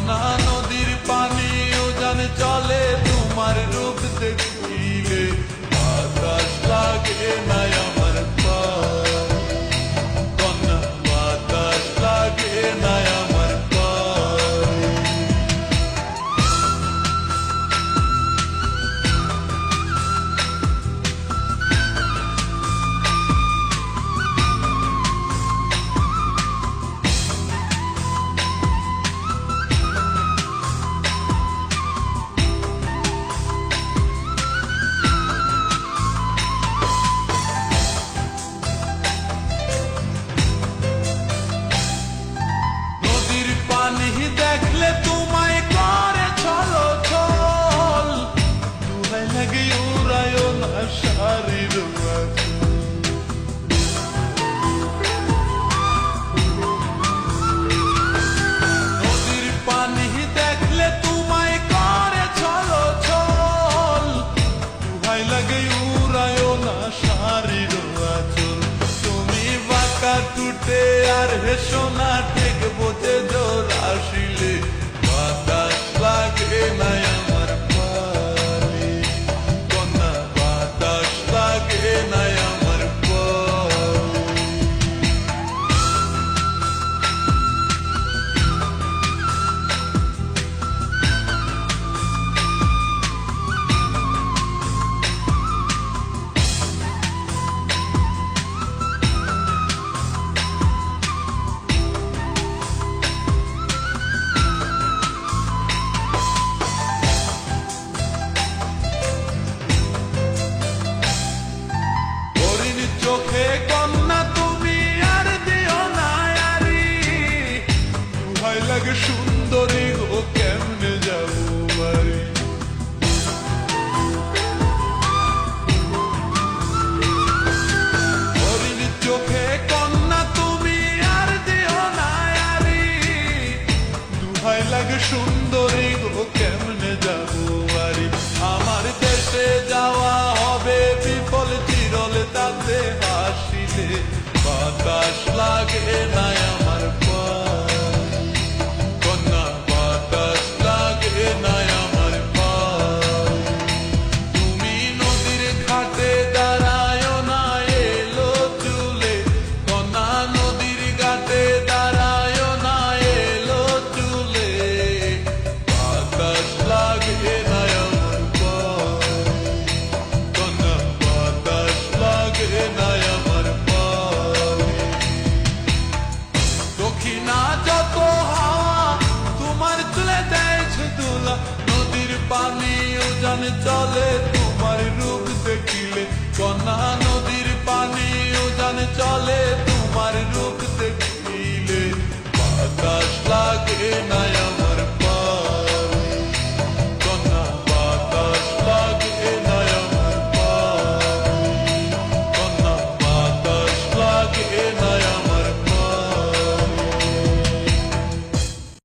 কন্যা নদীর পানি উজান চলে তোমার রূপ দেখিলে, বাতাস লাগে না আমার পায়ে, কন্যা বাতাস লাগে না আমার পায়ে। দেখলে তোমায় করে ছলো ছল, দুহাই লাগে উড়ায় না শাড়ির নদীর পানি দেখলে তোমায় করে ছলো ছল, দুহাই লাগে উড়ায় না শাড়ির আঁচল। তুমি বাঁকা টুটে আর হেসো না ঠিক বোঝে জোর আসিলে, বাতাস লাগে না আমার পায়ে, কন্যা বাতাস লাগে না আমার পায়ে। চোখে কন্যা তুমি আর দিও না আরি, ভয় লাগে সুন্দরী গো কেমনে যাবো বাড়ি। হরিণ চোখে কন্যা তুমি আর দিও না আরি, ভয় লাগে সুন্দরী গো কেমনে যাবো বাড়ি। আমার দেশে যাওয়া হবে বিফল চিরল তাতে হাসিলে, বাতাস লাগে না আমার পায়ে, কন্যা বাতাস লাগে না আমার পায়ে। তুমি নদীর ঘাটে দাঁড়ায় না এলো চুলে, কন্যা নদীর ঘাটে দাঁড়ায় না এলো চুলে, বাতাস লাগে না আমার পায়ে, কন্যা বাতাস লাগে না আমার পায়ে। দক্ষিণা যত হাওয়া তোমার চুলে দেয়ছে দোলা, নদীর পানি উজান চলে তোমার রূপ দেখিলে, কন্যা নদীর